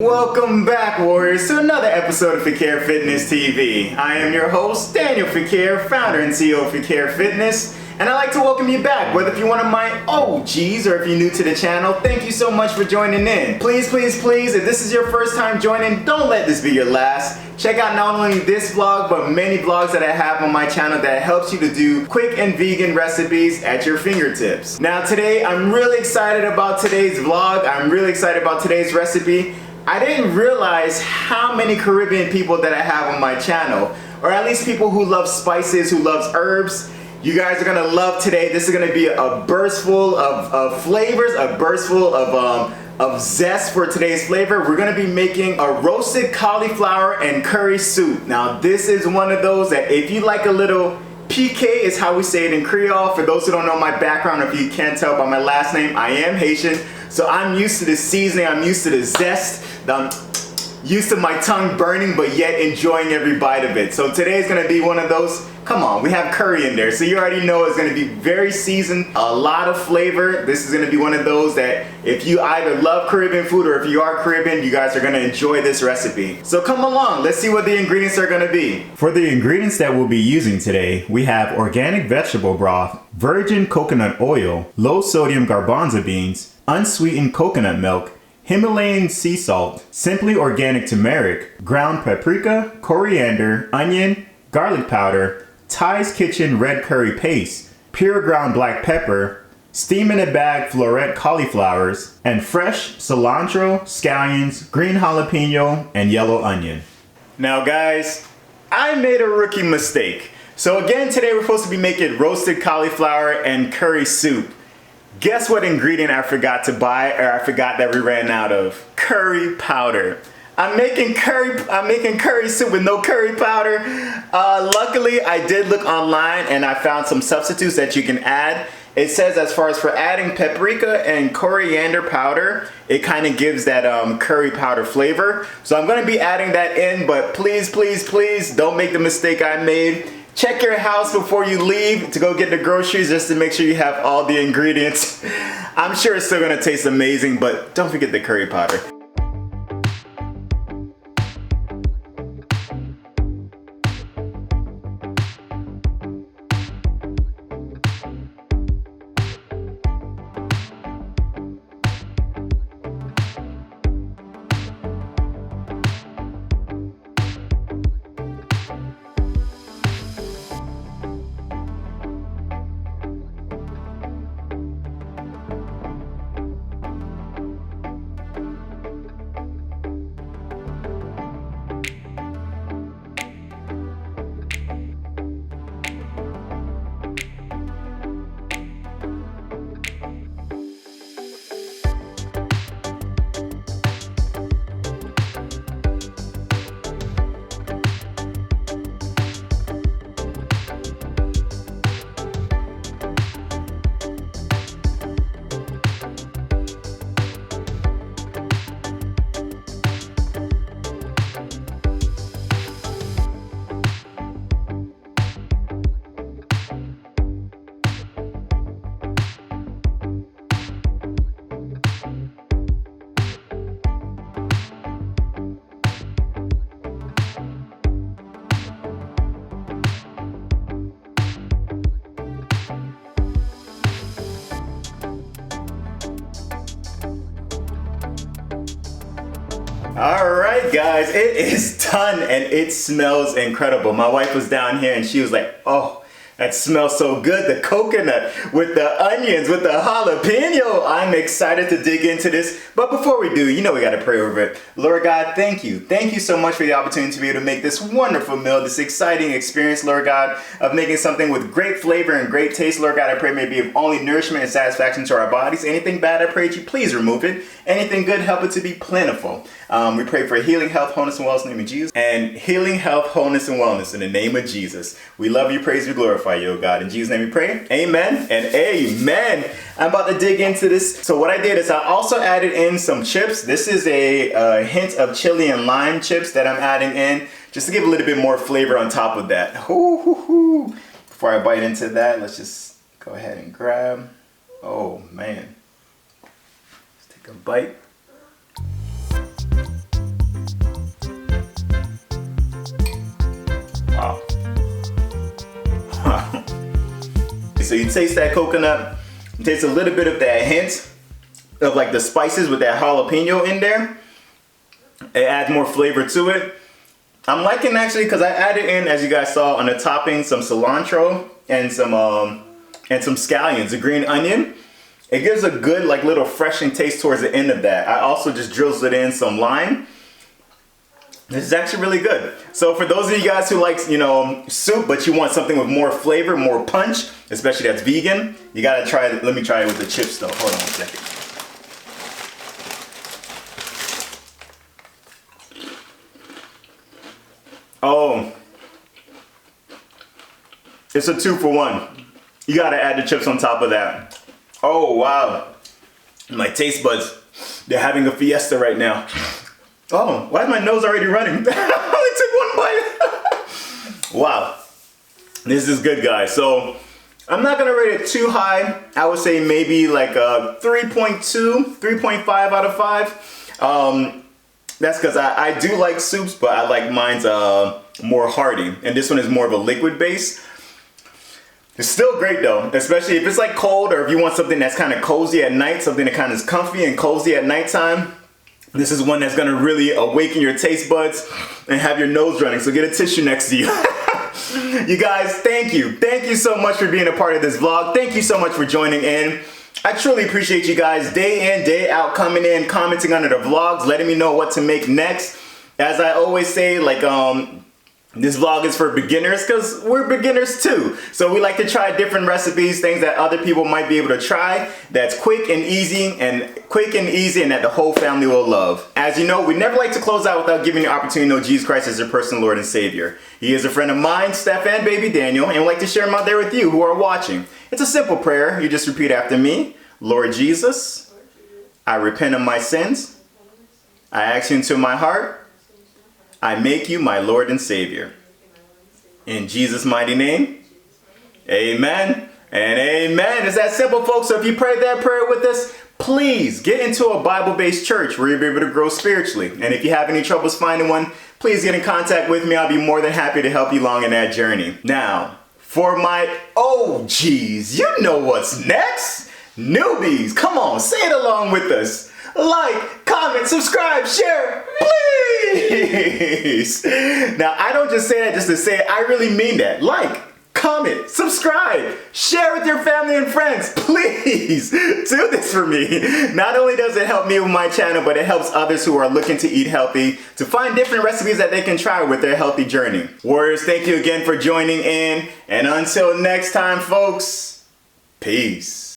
Welcome back, Warriors, to another episode of Fequiere Fitness TV. I am your host, Daniel Fequiere, founder and CEO of Fequiere Fitness, and I'd like to welcome you back, whether if you're one of my OGs or if you're new to the channel. Thank you so much for joining in. Please, if this is your first time joining, don't let this be your last. Check out not only this vlog, but many vlogs that I have on my channel that helps you to do quick and vegan recipes at your fingertips. Now today, I'm really excited about today's vlog. I'm really excited about today's recipe. I didn't realize how many Caribbean people that I have on my channel, or at least people who love spices, who loves herbs. You guys are gonna love today. This is gonna be a burst full of flavors, a burst full of zest for today's flavor. We're gonna be making a roasted cauliflower and curry soup. Now this is one of those that if you like a little PK is how we say it in Creole. For those who don't know my background, if you can't tell by my last name, I am Haitian. So I'm used to the seasoning, I'm used to the zest, I'm used to my tongue burning, but yet enjoying every bite of it. So today's gonna be one of those, come on, we have curry in there. So you already know it's gonna be very seasoned, a lot of flavor. This is gonna be one of those that if you either love Caribbean food or if you are Caribbean, you guys are gonna enjoy this recipe. So come along, let's see what the ingredients are gonna be. For the ingredients that we'll be using today, we have organic vegetable broth, virgin coconut oil, low sodium garbanzo beans, unsweetened coconut milk, Himalayan sea salt, simply organic turmeric, ground paprika, coriander, onion, garlic powder, Thai's Kitchen red curry paste, pure ground black pepper, steam in a bag floret cauliflowers, and fresh cilantro, scallions, green jalapeno, and yellow onion. Now guys, I made a rookie mistake. So again, today we're supposed to be making roasted cauliflower and curry soup. Guess what ingredient I forgot to buy, or I forgot that we ran out of? Curry powder. I'm making curry soup with no curry powder. Luckily, I did look online and I found some substitutes that you can add. It says as far as for adding paprika and coriander powder, it kind of gives that curry powder flavor. So I'm going to be adding that in, but please don't make the mistake I made. Check your house before you leave to go get the groceries just to make sure you have all the ingredients. I'm sure it's still gonna taste amazing, but don't forget the curry powder. Alright guys, it is done and it smells incredible. My wife was down here and she was like, oh, that smells so good. The coconut with the onions, with the jalapeno. I'm excited to dig into this. But before we do, you know we got to pray over it. Lord God, thank you. Thank you so much for the opportunity to be able to make this wonderful meal, this exciting experience, Lord God, of making something with great flavor and great taste. Lord God, I pray may be of only nourishment and satisfaction to our bodies. Anything bad, I pray that you please remove it. Anything good, help it to be plentiful. We pray for healing, health, wholeness, and wellness in the name of Jesus. And healing, health, wholeness, and wellness in the name of Jesus. We love you, praise you, glorify you, oh God. In Jesus' name we pray. Amen and amen. I'm about to dig into this. So what I did is I also added in some chips. This is a hint of chili and lime chips that I'm adding in just to give a little bit more flavor on top of that. Before I bite into that, let's just go ahead and grab. Oh man. Let's take a bite. So you taste that coconut, you taste a little bit of that hint of like the spices with that jalapeno in there. It adds more flavor to it. I'm liking actually because I added in, as you guys saw on the topping, some cilantro and some scallions, a green onion. It gives a good like little freshening taste towards the end of that. I also just drizzled in some lime. This is actually really good. So for those of you guys who like, you know, soup, but you want something with more flavor, more punch, especially that's vegan, you gotta try it. Let me try it with the chips though. Hold on 1 second. Oh, it's a 2-for-1. You gotta add the chips on top of that. Oh, wow. My taste buds, they're having a fiesta right now. Oh, why is my nose already running? I only took 1 bite. Wow. This is good, guys. So I'm not gonna rate it too high. I would say maybe like a 3.2, 3.5 out of 5. That's because I do like soups, but I like mine's more hearty. And this one is more of a liquid base. It's still great though, especially if it's like cold or if you want something that's kind of cozy at night, something that kind of is comfy and cozy at nighttime. This is one that's gonna really awaken your taste buds and have your nose running. So get a tissue next to you. You guys, thank you. Thank you so much for being a part of this vlog. Thank you so much for joining in. I truly appreciate you guys day in, day out, coming in, commenting under the vlogs, letting me know what to make next. As I always say, like, this vlog is for beginners because we're beginners too. So we like to try different recipes, things that other people might be able to try that's quick and easy and that the whole family will love. As you know, we never like to close out without giving you the opportunity to know Jesus Christ as your personal Lord and Savior. He is a friend of mine, Steph and baby Daniel, and we'd like to share him out there with you who are watching. It's a simple prayer. You just repeat after me. Lord Jesus, I repent of my sins. I ask you into my heart. I make you my Lord and Savior. In Jesus' mighty name, amen and amen. It's that simple, folks. So if you prayed that prayer with us, please get into a Bible-based church where you'll be able to grow spiritually. And if you have any troubles finding one, please get in contact with me. I'll be more than happy to help you along in that journey. Now, for my OGs, you know what's next. Newbies, come on, say it along with us. Like, comment, subscribe, share, please. Now, I don't just say that just to say it. I really mean that. Like, comment, subscribe, share with your family and friends. Please do this for me. Not only does it help me with my channel, but it helps others who are looking to eat healthy to find different recipes that they can try with their healthy journey. Warriors, thank you again for joining in. And until next time, folks, peace.